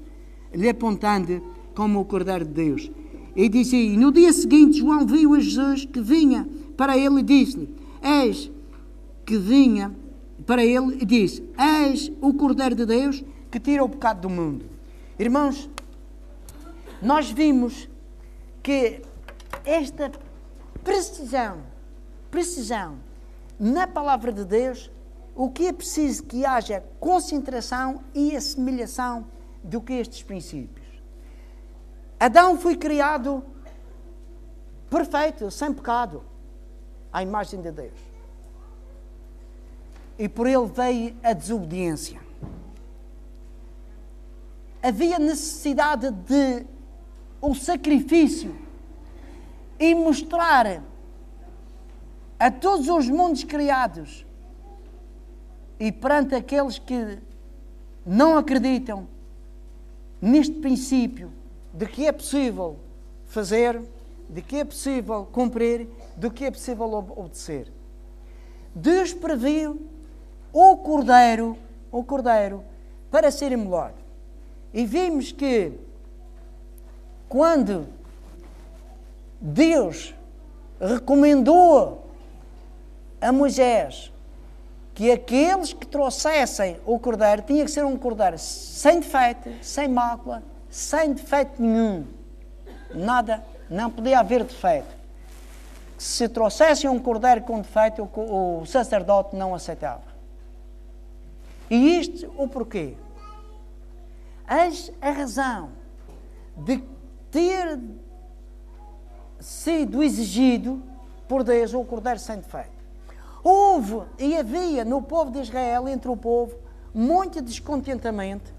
lhe apontando como o Cordeiro de Deus. E diz assim: no dia seguinte João viu a Jesus que vinha para ele e disse-lhe: eis o Cordeiro de Deus que tira o pecado do mundo. Irmãos, nós vimos que esta precisão na palavra de Deus, o que é preciso que haja concentração e assimilação do que estes princípios. Adão foi criado perfeito, sem pecado, à imagem de Deus. E por ele veio a desobediência. Havia necessidade de um sacrifício e mostrar a todos os mundos criados e perante aqueles que não acreditam neste princípio de que é possível fazer, de que é possível cumprir, de que é possível obedecer. Deus previu o Cordeiro para ser imolado. E vimos que quando Deus recomendou a Moisés que aqueles que trouxessem o Cordeiro tinha que ser um Cordeiro sem defeito, sem mácula, sem defeito nenhum, nada não podia haver defeito. Se trouxessem um cordeiro com defeito, o sacerdote não aceitava. E isto, o porquê? Eis a razão de ter sido exigido por Deus o cordeiro sem defeito. Houve e havia no povo de Israel, entre o povo, muito descontentamento.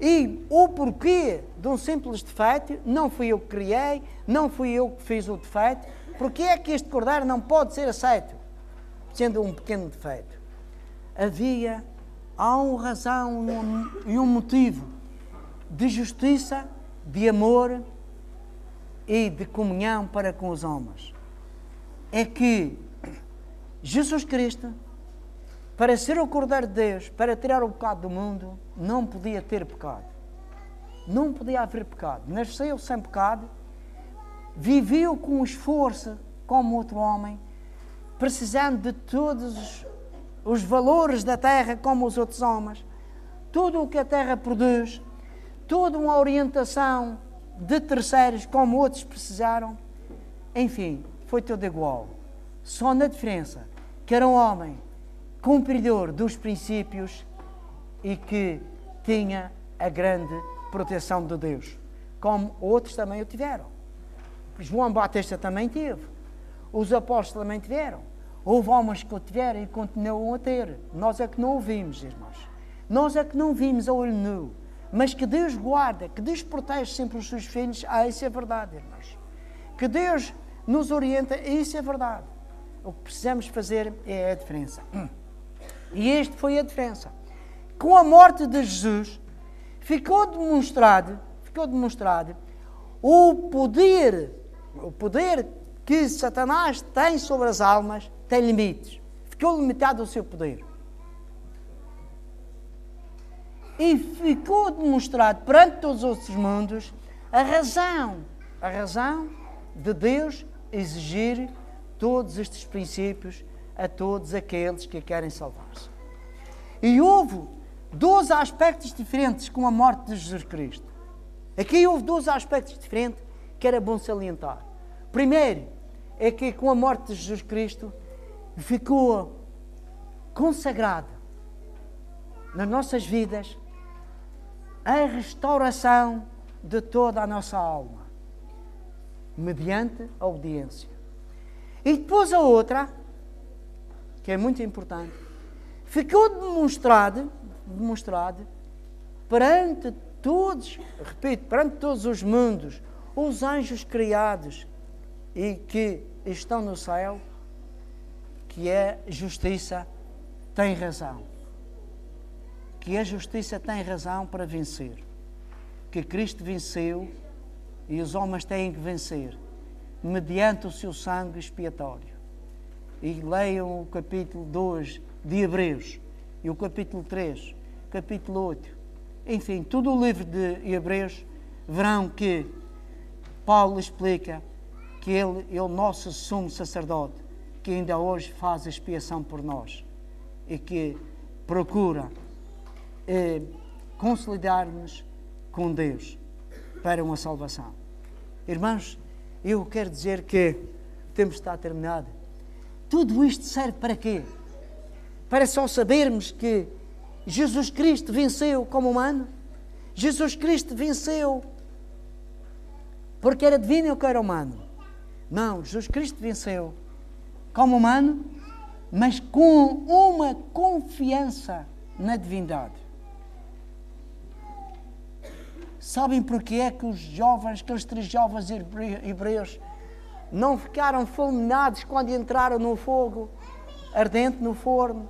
E o porquê de um simples defeito, não fui eu que criei, não fui eu que fiz o defeito, porque é que este cordeiro não pode ser aceito, sendo um pequeno defeito? Há uma razão e um motivo de justiça, de amor e de comunhão para com os homens. É que Jesus Cristo, para ser o Cordeiro de Deus, para tirar o pecado do mundo, não podia ter pecado. Não podia haver pecado. Nasceu sem pecado, viveu com esforço como outro homem, precisando de todos os valores da terra como os outros homens, tudo o que a terra produz, toda uma orientação de terceiros como outros precisaram. Enfim, foi tudo igual. Só na diferença que era um homem cumpridor dos princípios e que tinha a grande proteção de Deus, como outros também o tiveram. João Batista também teve, os apóstolos também tiveram, houve homens que o tiveram e continuam a ter. Nós é que não o vimos, irmãos, nós é que não vimos a olho nu, mas que Deus guarda, que Deus protege sempre os seus filhos. Isso é verdade, irmãos, que Deus nos orienta, isso é verdade. O que precisamos fazer é a diferença. E esta foi a diferença. Com a morte de Jesus, ficou demonstrado o poder que Satanás tem sobre as almas tem limites. Ficou limitado o seu poder. E ficou demonstrado perante todos os outros mundos a razão de Deus exigir todos estes princípios a todos aqueles que querem salvar-se. E houve 12 aspectos diferentes com a morte de Jesus Cristo. Aqui houve 12 aspectos diferentes que era bom salientar. Primeiro, é que com a morte de Jesus Cristo ficou consagrado nas nossas vidas a restauração de toda a nossa alma, mediante a obediência. E depois a outra, que é muito importante, ficou demonstrado perante todos, repito, perante todos os mundos, os anjos criados e que estão no céu, que a justiça tem razão. Que a justiça tem razão para vencer. Que Cristo venceu e os homens têm que vencer mediante o seu sangue expiatório. E leiam o capítulo 2 de Hebreus e o capítulo 3, capítulo 8. Enfim, todo o livro de Hebreus, verão que Paulo explica que ele é o nosso sumo sacerdote, que ainda hoje faz a expiação por nós e que procura consolidar-nos com Deus para uma salvação. Irmãos, eu quero dizer que o tempo está terminado. Tudo isto serve para quê? Para só sabermos que Jesus Cristo venceu como humano? Jesus Cristo venceu porque era divino ou que era humano? Não, Jesus Cristo venceu como humano, mas com uma confiança na divindade. Sabem porque é que os jovens, aqueles 3 jovens hebreus, não ficaram fulminados quando entraram no fogo ardente, no forno,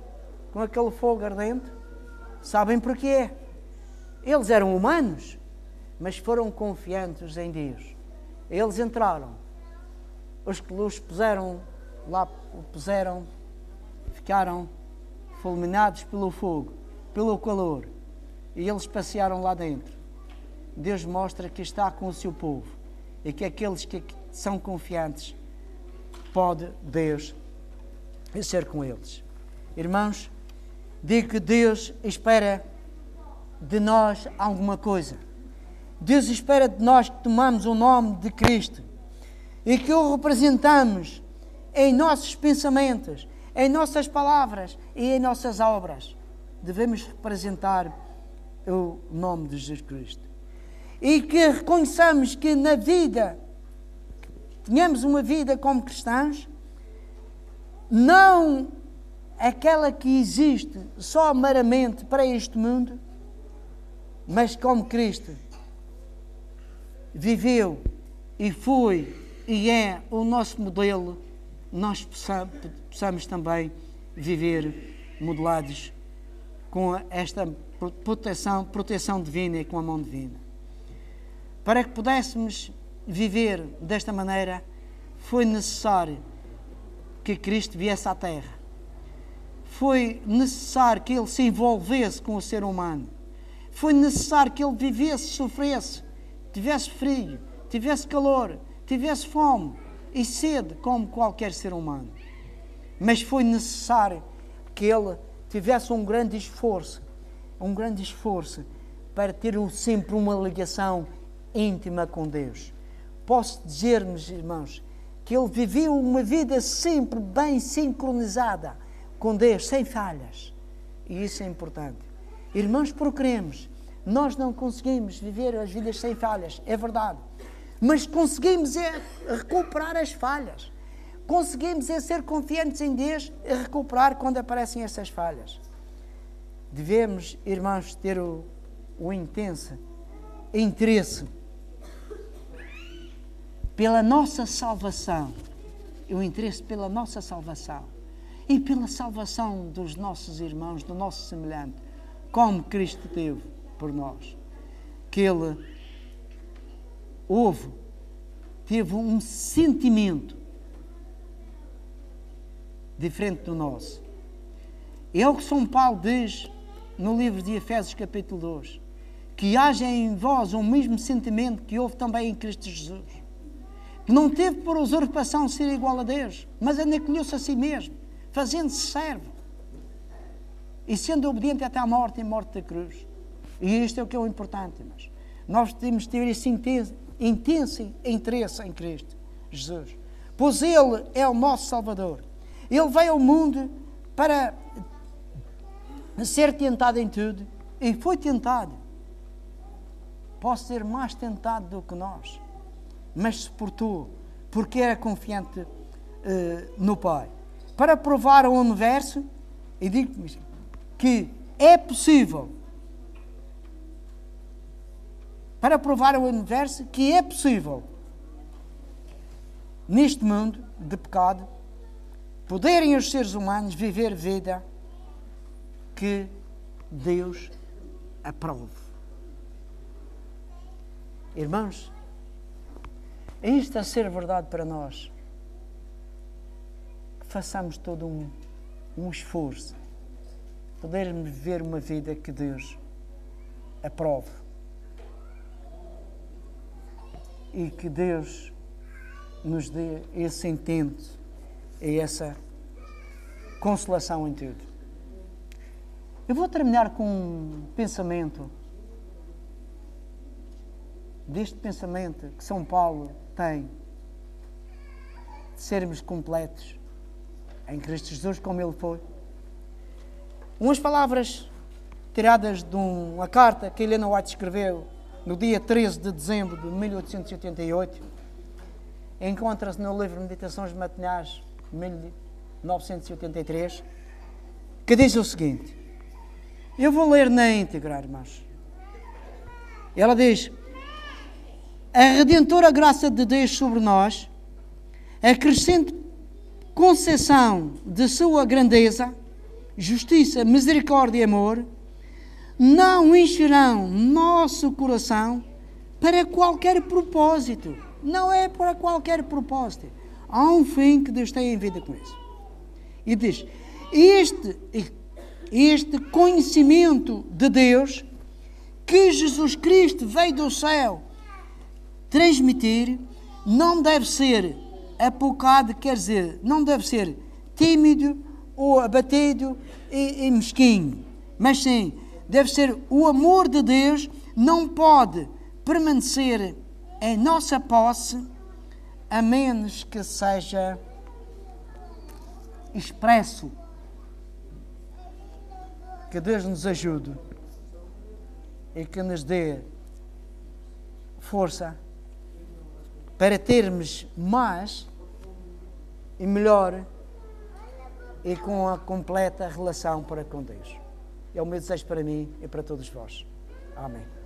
com aquele fogo ardente? Sabem porquê? Eles eram humanos, mas foram confiantes em Deus. Eles entraram, os que os puseram lá, ficaram fulminados pelo fogo, pelo calor, e eles passearam lá dentro. Deus mostra que está com o seu povo e que aqueles que são confiantes, pode Deus ser com eles. Irmãos, digo que Deus espera de nós alguma coisa. Deus espera de nós que tomamos o nome de Cristo e que o representamos em nossos pensamentos, em nossas palavras e em nossas obras. Devemos representar o nome de Jesus Cristo. E que reconheçamos que na vida, tenhamos uma vida como cristãos, não aquela que existe só meramente para este mundo, mas como Cristo viveu e foi e é o nosso modelo, nós possamos também viver modelados com esta proteção divina e com a mão divina. Para que pudéssemos viver desta maneira, foi necessário que Cristo viesse à Terra. Foi necessário que Ele se envolvesse com o ser humano. Foi necessário que Ele vivesse, sofresse, tivesse frio, tivesse calor, tivesse fome e sede, como qualquer ser humano. Mas foi necessário que Ele tivesse um grande esforço para ter sempre uma ligação íntima com Deus. Posso dizer, meus irmãos, que Ele viveu uma vida sempre bem sincronizada com Deus, sem falhas. E isso é importante. Irmãos, procuremos. Nós não conseguimos viver as vidas sem falhas, é verdade. Mas conseguimos recuperar as falhas. Conseguimos ser confiantes em Deus e recuperar quando aparecem essas falhas. Devemos, irmãos, ter o intenso interesse pela nossa salvação, o interesse pela nossa salvação e pela salvação dos nossos irmãos, do nosso semelhante, como Cristo teve por nós. Que Ele teve um sentimento diferente do nosso. É o que São Paulo diz no livro de Efésios capítulo 2, que haja em vós o mesmo sentimento que houve também em Cristo Jesus, que não teve por usurpação ser igual a Deus, mas aniquilhou-se a si mesmo, fazendo-se servo e sendo obediente até à morte e morte da cruz. E isto é o que é o importante, irmãos. Nós temos de ter esse intenso interesse em Cristo Jesus, pois Ele é o nosso Salvador. Ele veio ao mundo para ser tentado em tudo e foi tentado. Pode ser mais tentado do que nós, mas suportou, porque era confiante no Pai. Para provar ao universo, e digo que é possível, para provar ao universo que é possível, neste mundo de pecado, poderem os seres humanos viver vida que Deus aprove. Irmãos, isto a ser verdade para nós, que façamos todo um esforço, podermos viver uma vida que Deus aprove e que Deus nos dê esse intento e essa consolação em tudo. Eu vou terminar com um pensamento, deste pensamento que São Paulo tem, de sermos completos em Cristo Jesus como Ele foi. Umas palavras tiradas de uma carta que Helena White escreveu no dia 13 de dezembro de 1888, encontra-se no livro Meditações Matinais de 1983, que diz o seguinte, eu vou ler na íntegra, irmãos. Ela diz, a redentora graça de Deus sobre nós, a crescente concessão de sua grandeza, justiça, misericórdia e amor, não encherão nosso coração para qualquer propósito. Não é para qualquer propósito. Há um fim que Deus tem em vida com isso. E diz, este conhecimento de Deus que Jesus Cristo veio do céu transmitir não deve ser apocado, quer dizer, não deve ser tímido ou abatido e mesquinho, mas sim, deve ser o amor de Deus, não pode permanecer em nossa posse a menos que seja expresso. Que Deus nos ajude e que nos dê força para termos mais e melhor e com a completa relação para com Deus. É o meu desejo para mim e para todos vós. Amém.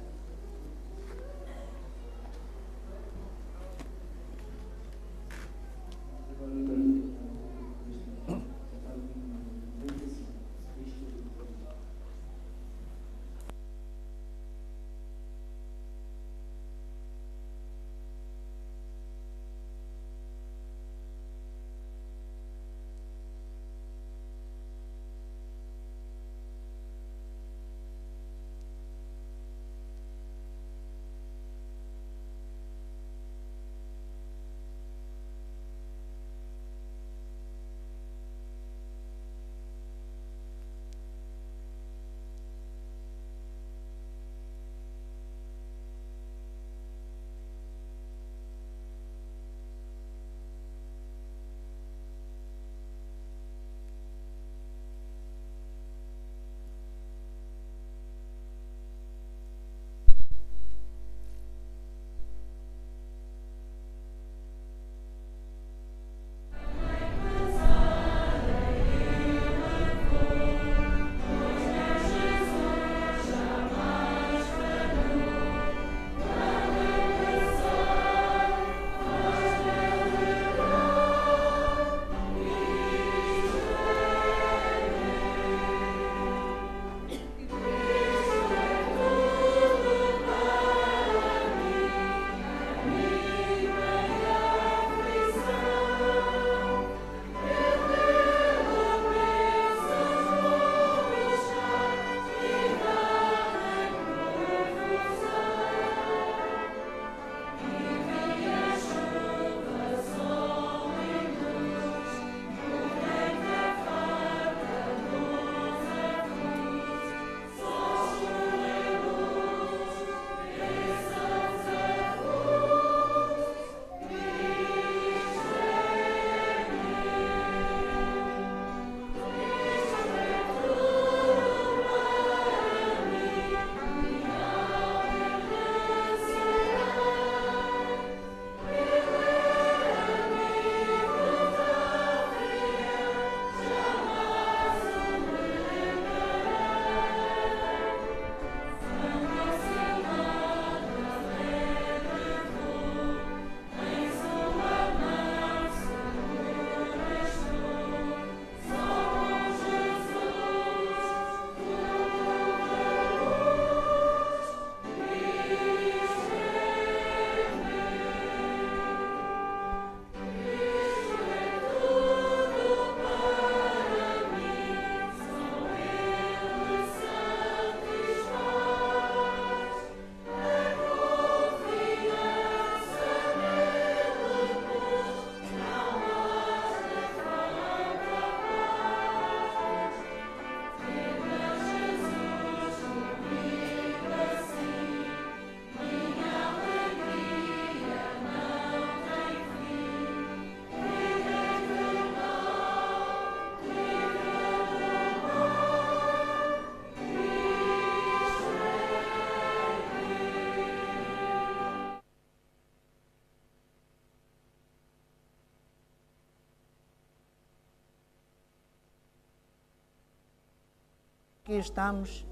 Aqui estamos,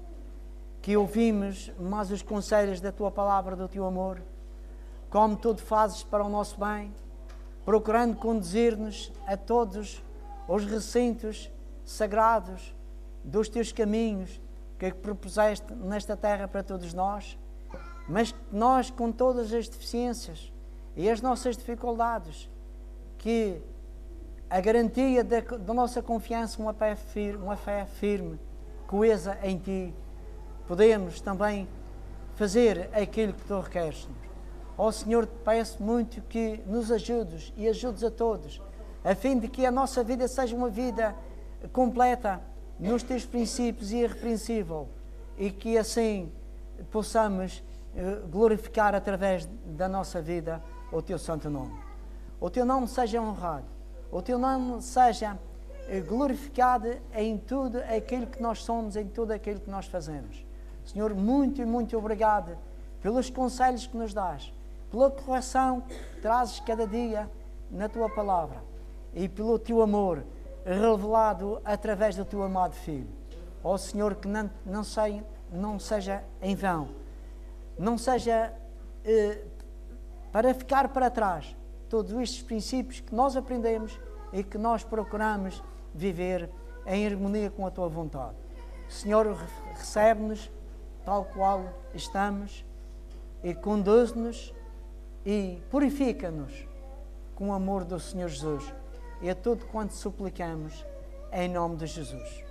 que ouvimos mais os conselhos da Tua Palavra, do Teu amor, como Tu fazes para o nosso bem, procurando conduzir-nos a todos os recintos sagrados dos Teus caminhos que propuseste nesta terra para todos nós, mas que nós, com todas as deficiências e as nossas dificuldades, que a garantia da nossa confiança, uma fé firme, coesa em Ti, podemos também fazer aquilo que Tu requeres-nos. Ó Senhor, te peço muito que nos ajudes e ajudes a todos, a fim de que a nossa vida seja uma vida completa nos Teus princípios e irrepreensível, e que assim possamos glorificar através da nossa vida o Teu santo nome. o Teu nome seja honrado, o Teu nome seja glorificado em tudo aquilo que nós somos, em tudo aquilo que nós fazemos. Senhor, muito e muito obrigado pelos conselhos que nos dás, pela correção que trazes cada dia na Tua palavra e pelo Teu amor revelado através do Teu amado Filho. Ó Senhor, que não seja em vão, não seja para ficar para trás todos estes princípios que nós aprendemos e que nós procuramos viver em harmonia com a Tua vontade. Senhor, recebe-nos tal qual estamos e conduz-nos e purifica-nos com o amor do Senhor Jesus. E a tudo quanto suplicamos em nome de Jesus.